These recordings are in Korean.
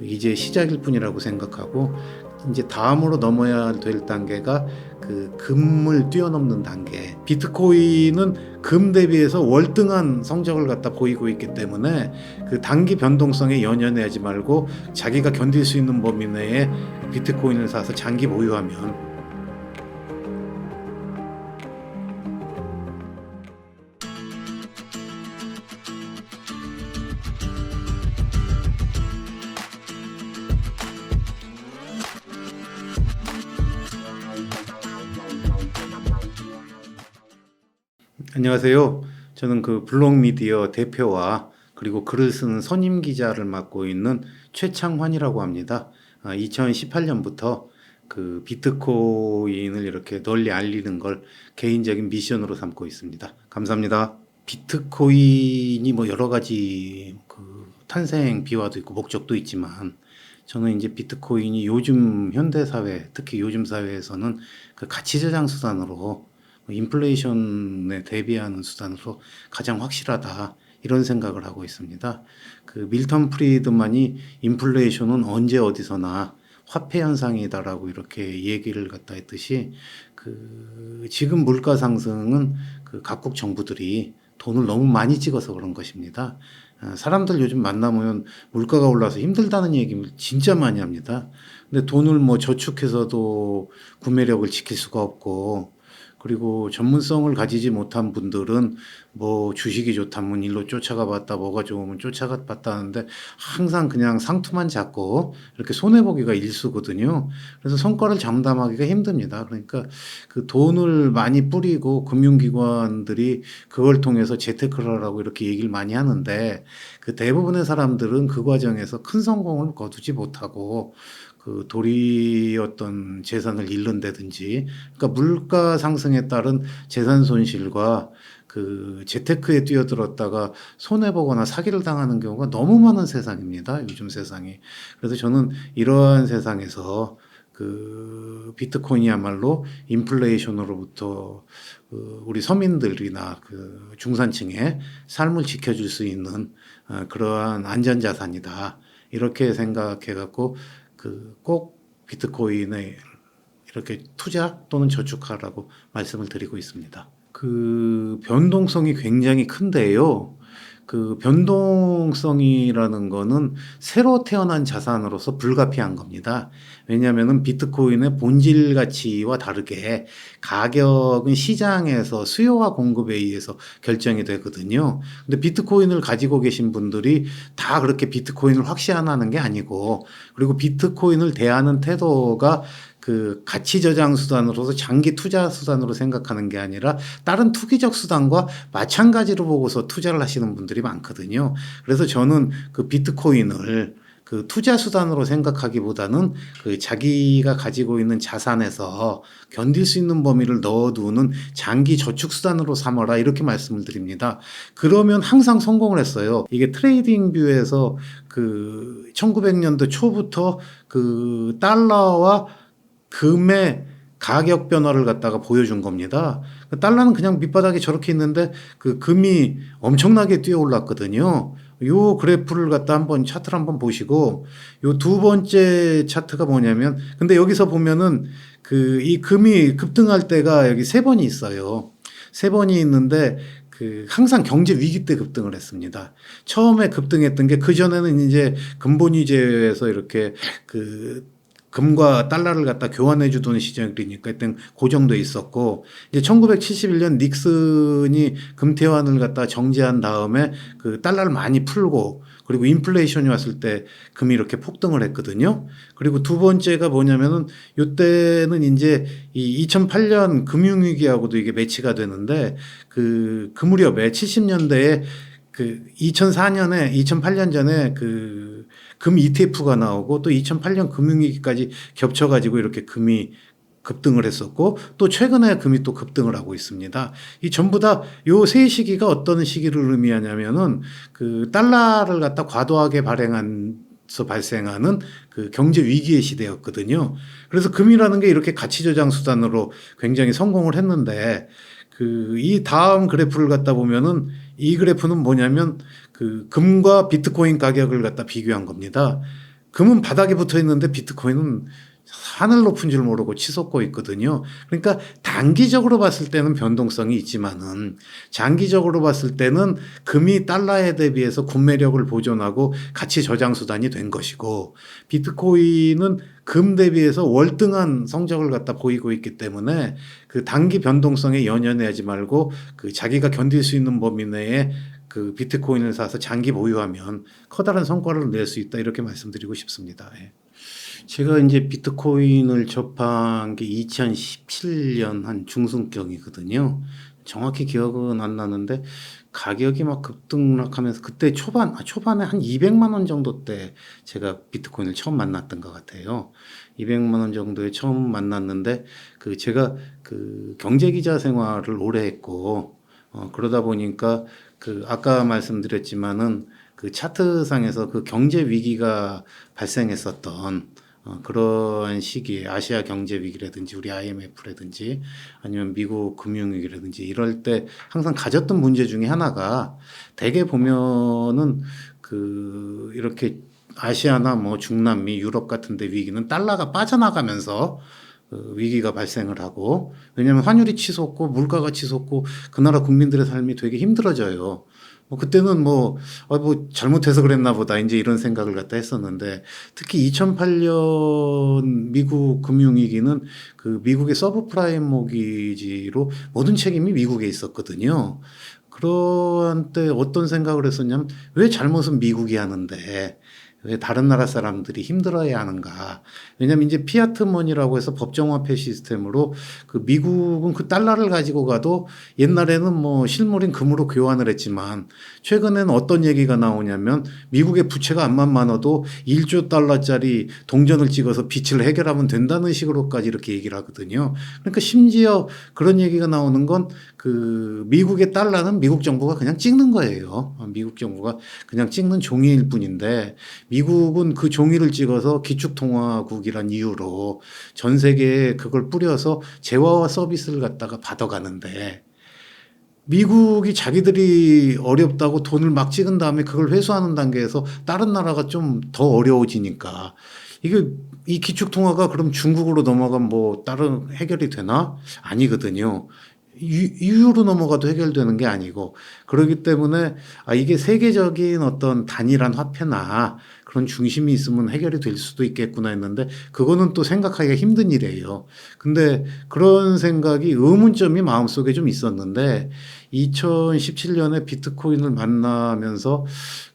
이제 시작일 뿐이라고 생각하고, 이제 다음으로 넘어야 될 단계가 금을 뛰어넘는 단계. 비트코인은 금 대비해서 월등한 성적을 갖다 보이고 있기 때문에 단기 변동성에 연연하지 말고 자기가 견딜 수 있는 범위 내에 비트코인을 사서 장기 보유하면. 안녕하세요. 저는 블록미디어 대표와 그리고 글을 쓰는 선임 기자를 맡고 있는 최창환이라고 합니다. 2018년부터 비트코인을 이렇게 널리 알리는 걸 개인적인 미션으로 삼고 있습니다. 감사합니다. 비트코인이 여러 가지 탄생 비화도 있고 목적도 있지만, 저는 이제 비트코인이 요즘 현대사회, 특히 요즘 사회에서는 가치 저장 수단으로, 인플레이션에 대비하는 수단으로 가장 확실하다, 이런 생각을 하고 있습니다. 밀턴 프리드만이 인플레이션은 언제 어디서나 화폐 현상이다라고 이렇게 얘기를 갖다 했듯이, 지금 물가 상승은 각국 정부들이 돈을 너무 많이 찍어서 그런 것입니다. 사람들 요즘 만나면 물가가 올라서 힘들다는 얘기 진짜 많이 합니다. 근데 돈을 저축해서도 구매력을 지킬 수가 없고, 그리고 전문성을 가지지 못한 분들은 주식이 좋다면 일로 쫓아가 봤다, 뭐가 좋으면 쫓아가 봤다 하는데 항상 그냥 상투만 잡고 이렇게 손해보기가 일수거든요. 그래서 성과를 장담하기가 힘듭니다. 그러니까 돈을 많이 뿌리고 금융기관들이 그걸 통해서 재테크를 하라고 이렇게 얘기를 많이 하는데, 대부분의 사람들은 그 과정에서 큰 성공을 거두지 못하고 도리 어떤 재산을 잃는다든지, 그러니까 물가 상승에 따른 재산 손실과 재테크에 뛰어들었다가 손해보거나 사기를 당하는 경우가 너무 많은 세상입니다, 요즘 세상이. 그래서 저는 이러한 세상에서 비트코인이야말로 인플레이션으로부터 우리 서민들이나 중산층의 삶을 지켜줄 수 있는 그러한 안전자산이다, 이렇게 생각해 갖고 꼭 비트코인에 이렇게 투자 또는 저축하라고 말씀을 드리고 있습니다. 변동성이 굉장히 큰데요. 변동성이라는 거는 새로 태어난 자산으로서 불가피한 겁니다. 왜냐하면 비트코인의 본질 가치와 다르게 가격은 시장에서 수요와 공급에 의해서 결정이 되거든요. 근데 비트코인을 가지고 계신 분들이 다 그렇게 비트코인을 확신하는 게 아니고, 그리고 비트코인을 대하는 태도가 가치 저장 수단으로서 장기 투자 수단으로 생각하는 게 아니라 다른 투기적 수단과 마찬가지로 보고서 투자를 하시는 분들이 많거든요. 그래서 저는 비트코인을 투자 수단으로 생각하기보다는 자기가 가지고 있는 자산에서 견딜 수 있는 범위를 넣어두는 장기 저축 수단으로 삼아라, 이렇게 말씀을 드립니다. 그러면 항상 성공을 했어요. 이게 트레이딩 뷰에서 1900년도 초부터 달러와 금의 가격 변화를 갖다가 보여준 겁니다. 달러는 그냥 밑바닥에 저렇게 있는데 금이 엄청나게 뛰어 올랐거든요. 요 그래프를 갖다 한번 차트를 한번 보시고, 요 두 번째 차트가 뭐냐면, 근데 여기서 보면은 이 금이 급등할 때가 여기 세 번이 있어요. 세 번이 있는데 항상 경제 위기 때 급등을 했습니다. 처음에 급등했던 게, 그전에는 이제 근본위제에서 이렇게 금과 달러를 갖다 교환해 주던 시절이니까 일단 고정돼 있었고, 이제 1971년 닉슨이 금태환을 갖다 정지한 다음에 달러를 많이 풀고, 그리고 인플레이션이 왔을 때 금이 이렇게 폭등을 했거든요. 그리고 두 번째가 뭐냐면은, 요때는 이제 이 2008년 금융위기하고도 이게 매치가 되는데, 그 무렵에 70년대에 2004년에 2008년 전에 금 ETF가 나오고, 또 2008년 금융위기까지 겹쳐가지고 이렇게 금이 급등을 했었고, 또 최근에 금이 또 급등을 하고 있습니다. 이 전부 다 요 세 시기가 어떤 시기를 의미하냐면은 달러를 갖다 과도하게 발행해서 발생하는 경제 위기의 시대였거든요. 그래서 금이라는 게 이렇게 가치 저장 수단으로 굉장히 성공을 했는데, 이 다음 그래프를 갖다 보면은, 이 그래프는 뭐냐면 금과 비트코인 가격을 갖다 비교한 겁니다. 금은 바닥에 붙어 있는데 비트코인은 하늘 높은 줄 모르고 치솟고 있거든요. 그러니까 단기적으로 봤을 때는 변동성이 있지만은 장기적으로 봤을 때는 금이 달러에 대비해서 구매력을 보존하고 가치 저장 수단이 된 것이고, 비트코인은 금 대비해서 월등한 성적을 갖다 보이고 있기 때문에 그 단기 변동성에 연연하지 말고 그 자기가 견딜 수 있는 범위 내에 그 비트코인을 사서 장기 보유하면 커다란 성과를 낼 수 있다, 이렇게 말씀드리고 싶습니다. 예. 제가 이제 비트코인을 접한 게 2017년 한 중순경이거든요. 정확히 기억은 안 나는데 가격이 막 급등락하면서 그때 초반에 한 200만 원 정도 때 제가 비트코인을 처음 만났던 것 같아요. 200만 원 정도에 처음 만났는데 그 제가 그 경제 기자 생활을 오래 했고, 그러다 보니까 그 아까 말씀드렸지만은 그 차트상에서 그 경제 위기가 발생했었던 그러한 시기에 아시아 경제 위기라든지 우리 IMF라든지 아니면 미국 금융위기라든지 이럴 때 항상 가졌던 문제 중에 하나가, 대개 보면은 그 이렇게 아시아나 뭐 중남미, 유럽 같은 데 위기는 달러가 빠져나가면서 그 위기가 발생을 하고, 왜냐하면 환율이 치솟고 물가가 치솟고 그 나라 국민들의 삶이 되게 힘들어져요. 그때는 뭐 잘못해서 그랬나 보다 이제 이런 생각을 갖다 했었는데, 특히 2008년 미국 금융위기는 그 미국의 서브프라임 모기지로 모든 책임이 미국에 있었거든요. 그런 때 어떤 생각을 했었냐면, 왜 잘못은 미국이 하는데 왜 다른 나라 사람들이 힘들어야 하는가. 왜냐면 이제 피아트 머니라고 해서 법정화폐 시스템으로 그 미국은 그 달러를 가지고 가도 옛날에는 뭐 실물인 금으로 교환을 했지만 최근에는 어떤 얘기가 나오냐면, 미국의 부채가 암만 많아도 1조 달러짜리 동전을 찍어서 빚을 해결하면 된다는 식으로까지 이렇게 얘기를 하거든요. 그러니까 심지어 그런 얘기가 나오는 건 그 미국의 달러는 미국 정부가 그냥 찍는 거예요. 미국 정부가 그냥 찍는 종이일 뿐인데, 미국은 그 종이를 찍어서 기축통화국이란 이유로 전 세계에 그걸 뿌려서 재화와 서비스를 갖다가 받아가는데, 미국이 자기들이 어렵다고 돈을 막 찍은 다음에 그걸 회수하는 단계에서 다른 나라가 좀 더 어려워지니까, 이게 이 기축통화가 그럼 중국으로 넘어가면 뭐 다른 해결이 되나? 아니거든요. 유유로 넘어가도 해결되는 게 아니고, 그렇기 때문에 이게 세계적인 어떤 단일한 화폐나 그런 중심이 있으면 해결이 될 수도 있겠구나 했는데, 그거는 또 생각하기가 힘든 일이에요. 근데 그런 생각이 의문점이 마음속에 좀 있었는데, 2017년에 비트코인을 만나면서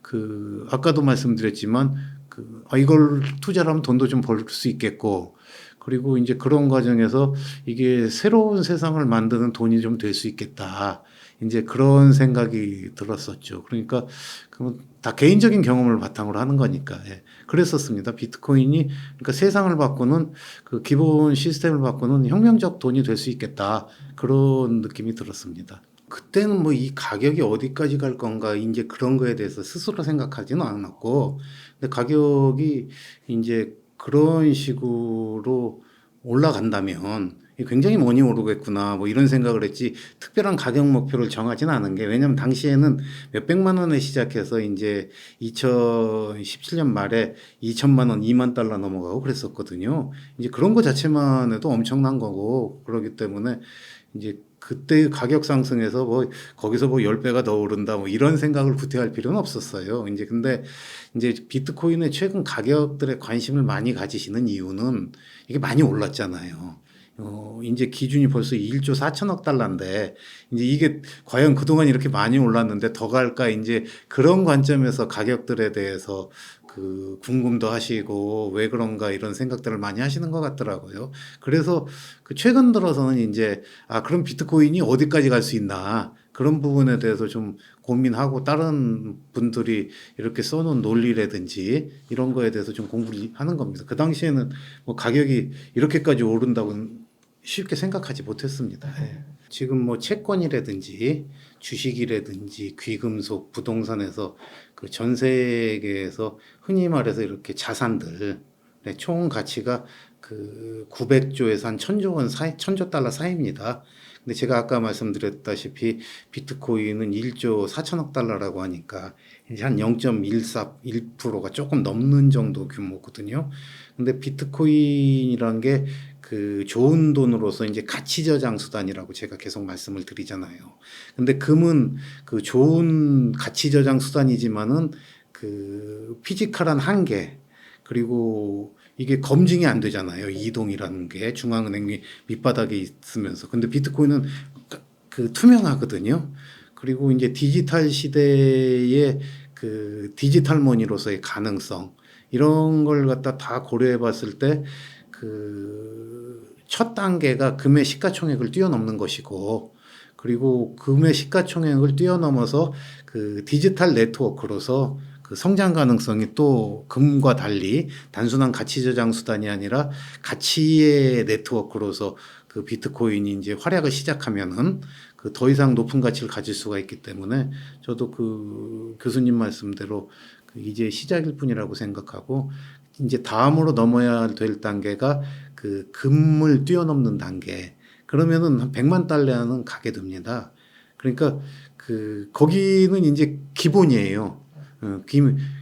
그 아까도 말씀드렸지만 그 이걸 투자를 하면 돈도 좀 벌 수 있겠고, 그리고 이제 그런 과정에서 이게 새로운 세상을 만드는 돈이 좀 될 수 있겠다, 이제 그런 생각이 들었었죠. 그러니까 그건 다 개인적인 경험을 바탕으로 하는 거니까. 예. 그랬었습니다. 비트코인이 그러니까 세상을 바꾸는 그 기본 시스템을 바꾸는 혁명적 돈이 될 수 있겠다, 그런 느낌이 들었습니다. 그때는 뭐 이 가격이 어디까지 갈 건가 이제 그런 거에 대해서 스스로 생각하지는 않았고, 근데 가격이 이제 그런 식으로 올라간다면 굉장히 많이 오르겠구나 뭐 이런 생각을 했지, 특별한 가격 목표를 정하지는 않은 게, 왜냐면 당시에는 몇백만 원에 시작해서 이제 2017년 말에 2천만 원, 2만 달러 넘어가고 그랬었거든요. 이제 그런 거 자체만 해도 엄청난 거고, 그렇기 때문에 이제 그때 가격 상승해서 뭐 거기서 뭐 10배가 더 오른다 뭐 이런 생각을 구태할 필요는 없었어요. 이제 근데 이제 비트코인의 최근 가격들에 관심을 많이 가지시는 이유는 이게 많이 올랐잖아요. 이제 기준이 벌써 1조 4천억 달러인데, 이제 이게 과연 그동안 이렇게 많이 올랐는데 더 갈까, 이제 그런 관점에서 가격들에 대해서 그 궁금도 하시고 왜 그런가 이런 생각들을 많이 하시는 것 같더라고요. 그래서 그 최근 들어서는 이제 그럼 비트코인이 어디까지 갈 수 있나, 그런 부분에 대해서 좀 고민하고 다른 분들이 이렇게 써놓은 논리라든지 이런 거에 대해서 좀 공부를 하는 겁니다. 그 당시에는 뭐 가격이 이렇게까지 오른다고는 쉽게 생각하지 못했습니다. 예. 지금 뭐 채권이라든지 주식이라든지 귀금속, 부동산에서 그 전 세계에서 흔히 말해서 이렇게 자산들 총 가치가 그 900조에서 한 1000조 원 사이, 1000조 달러 사이입니다. 근데 제가 아까 말씀드렸다시피 비트코인은 1조 4천억 달러라고 하니까 이제 한 0.14, 1%가 조금 넘는 정도 규모거든요. 근데 비트코인이란 게 그 좋은 돈으로서 이제 가치 저장 수단이라고 제가 계속 말씀을 드리잖아요. 근데 금은 그 좋은 가치 저장 수단이지만은 그 피지컬한 한계, 그리고 이게 검증이 안 되잖아요. 이동이라는 게 중앙은행 밑바닥에 있으면서. 근데 비트코인은 그 투명하거든요. 그리고 이제 디지털 시대의 그 디지털 머니로서의 가능성, 이런 걸 갖다 다 고려해 봤을 때 그 첫 단계가 금의 시가총액을 뛰어넘는 것이고, 그리고 금의 시가총액을 뛰어넘어서 그 디지털 네트워크로서 그 성장 가능성이 또 금과 달리 단순한 가치 저장 수단이 아니라 가치의 네트워크로서 그 비트코인이 이제 활약을 시작하면은 그 더 이상 높은 가치를 가질 수가 있기 때문에 저도 그 교수님 말씀대로 그 이제 시작일 뿐이라고 생각하고, 이제 다음으로 넘어야 될 단계가 그 금을 뛰어넘는 단계. 그러면은 한 100만 달러는 가게 됩니다. 그러니까 그 거기는 이제 기본이에요.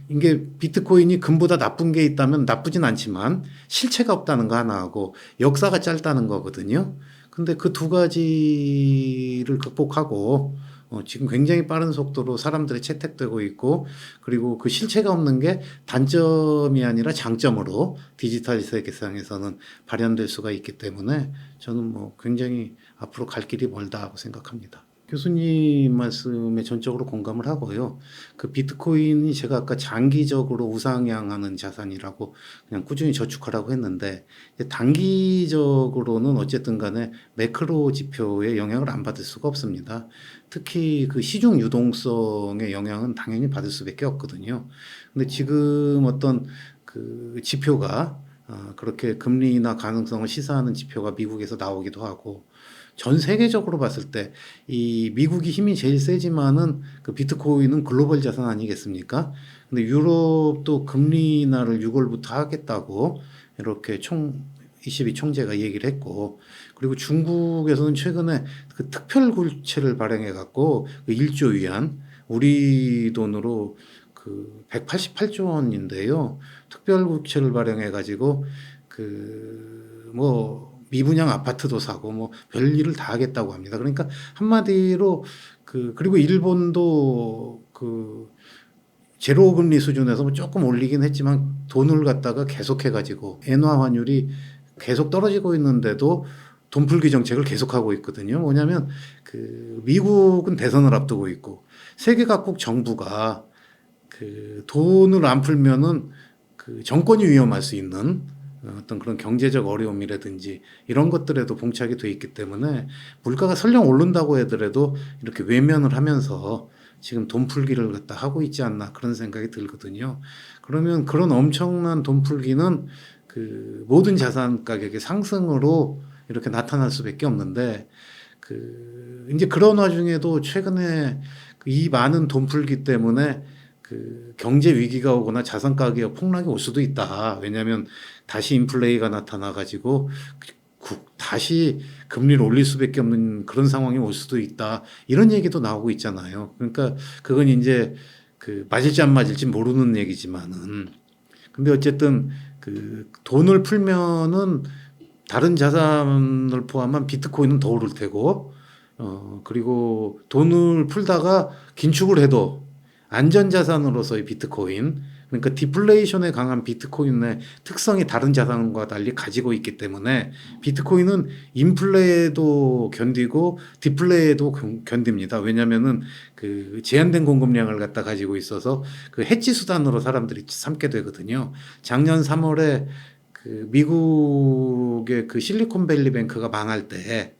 이게 비트코인이 금보다 나쁜 게 있다면 나쁘진 않지만 실체가 없다는 거 하나하고 역사가 짧다는 거거든요. 근데 그 두 가지를 극복하고 지금 굉장히 빠른 속도로 사람들이 채택되고 있고, 그리고 그 실체가 없는 게 단점이 아니라 장점으로 디지털 세계상에서는 발현될 수가 있기 때문에 저는 뭐 굉장히 앞으로 갈 길이 멀다고 생각합니다. 교수님 말씀에 전적으로 공감을 하고요. 그 비트코인이 제가 아까 장기적으로 우상향하는 자산이라고 그냥 꾸준히 저축하라고 했는데, 단기적으로는 어쨌든 간에 매크로 지표의 영향을 안 받을 수가 없습니다. 특히 그 시중 유동성의 영향은 당연히 받을 수밖에 없거든요. 근데 지금 어떤 그 지표가 그렇게 금리나 가능성을 시사하는 지표가 미국에서 나오기도 하고, 전 세계적으로 봤을 때 이 미국이 힘이 제일 세지만은 그 비트코인은 글로벌 자산 아니겠습니까? 근데 유럽도 금리 인하를 6월부터 하겠다고 이렇게 22 총재가 얘기를 했고, 그리고 중국에서는 최근에 그 특별 국채를 발행해 갖고 그 1조 위안, 우리 돈으로 그 188조 원인데요. 특별 국채를 발행해 가지고 그 뭐 미분양 아파트도 사고 뭐 별일을 다 하겠다고 합니다. 그러니까 한마디로 그리고 일본도 그 제로 금리 수준에서 뭐 조금 올리긴 했지만 돈을 갖다가 계속해 가지고 엔화 환율이 계속 떨어지고 있는데도 돈 풀기 정책을 계속하고 있거든요. 뭐냐면 그 미국은 대선을 앞두고 있고 세계 각국 정부가 그 돈을 안 풀면은 그 정권이 위험할 수 있는 어떤 그런 경제적 어려움이라든지 이런 것들에도 봉착이 돼 있기 때문에 물가가 설령 오른다고 하더라도 이렇게 외면을 하면서 지금 돈 풀기를 갖다 하고 있지 않나 그런 생각이 들거든요. 그러면 그런 엄청난 돈 풀기는 그 모든 자산 가격의 상승으로 이렇게 나타날 수밖에 없는데, 그 이제 그런 와중에도 최근에 이 많은 돈 풀기 때문에 그 경제 위기가 오거나 자산 가격 폭락이 올 수도 있다. 왜냐하면 다시 인플레이가 나타나 가지고 다시 금리를 올릴 수밖에 없는 그런 상황이 올 수도 있다. 이런 얘기도 나오고 있잖아요. 그러니까 그건 이제 그 맞을지 안 맞을지 모르는 얘기지만은, 근데 어쨌든 그 돈을 풀면은 다른 자산을 포함한 비트코인은 더 오를 테고, 그리고 돈을 풀다가 긴축을 해도 안전자산으로서의 비트코인, 그러니까 디플레이션에 강한 비트코인의 특성이 다른 자산과 달리 가지고 있기 때문에 비트코인은 인플레도 견디고 디플레도 견딥니다. 왜냐하면은 그 제한된 공급량을 갖다 가지고 있어서 그 해지 수단으로 사람들이 삼게 되거든요. 작년 3월에 그 미국의 그 실리콘밸리 뱅크가 망할 때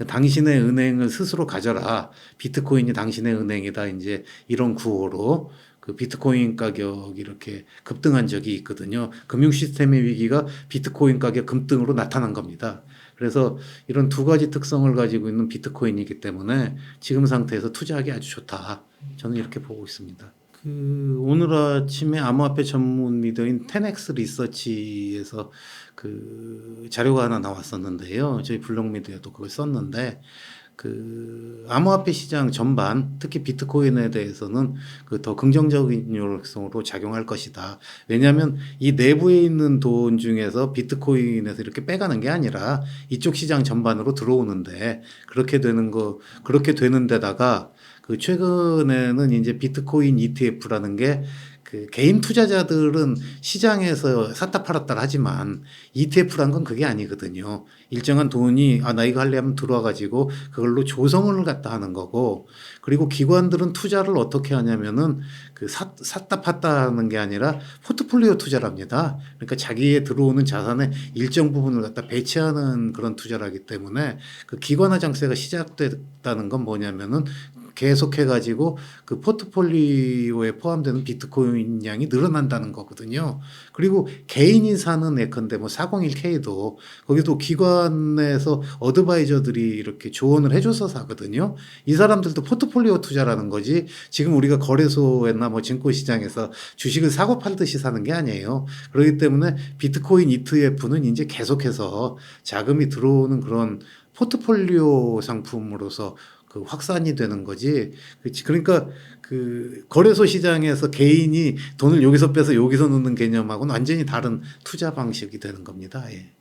당신의 은행을 스스로 가져라. 비트코인이 당신의 은행이다. 이제 이런 구호로 그 비트코인 가격이 이렇게 급등한 적이 있거든요. 금융 시스템의 위기가 비트코인 가격 급등으로 나타난 겁니다. 그래서 이런 두 가지 특성을 가지고 있는 비트코인이기 때문에 지금 상태에서 투자하기 아주 좋다. 저는 이렇게 보고 있습니다. 그 오늘 아침에 암호화폐 전문 미디어인 텐엑스 리서치에서 그 자료가 하나 나왔었는데요. 저희 블록 미디어도 그걸 썼는데 그 암호화폐 시장 전반, 특히 비트코인에 대해서는 그 더 긍정적인 요소로 작용할 것이다. 왜냐하면 이 내부에 있는 돈 중에서 비트코인에서 이렇게 빼가는 게 아니라 이쪽 시장 전반으로 들어오는데 그렇게 되는 데다가 그 최근에는 이제 비트코인 ETF라는 게 그 개인 투자자들은 시장에서 샀다 팔았다 하지만 ETF란 건 그게 아니거든요. 일정한 돈이 나 이거 할래 하면 들어와 가지고 그걸로 조성을 갖다 하는 거고, 그리고 기관들은 투자를 어떻게 하냐면은 그 샀다 팠다 하는 게 아니라 포트폴리오 투자를 합니다. 그러니까 자기의 들어오는 자산의 일정 부분을 갖다 배치하는 그런 투자를 하기 때문에 그 기관화 장세가 시작됐다는 건 뭐냐면은 계속해 가지고 그 포트폴리오에 포함되는 비트코인 양이 늘어난다는 거거든요. 그리고 개인이 사는 예컨대 뭐 401K도 거기도 기관에서 어드바이저들이 이렇게 조언을 해줘서 사거든요. 이 사람들도 포트폴리오 투자라는 거지, 지금 우리가 거래소나 뭐 증권시장에서 주식을 사고 팔듯이 사는 게 아니에요. 그렇기 때문에 비트코인 ETF는 이제 계속해서 자금이 들어오는 그런 포트폴리오 상품으로서 그 확산이 되는 거지. 그러니까 그 거래소 시장에서 개인이 돈을 여기서 빼서 여기서 넣는 개념하고는 완전히 다른 투자 방식이 되는 겁니다. 예.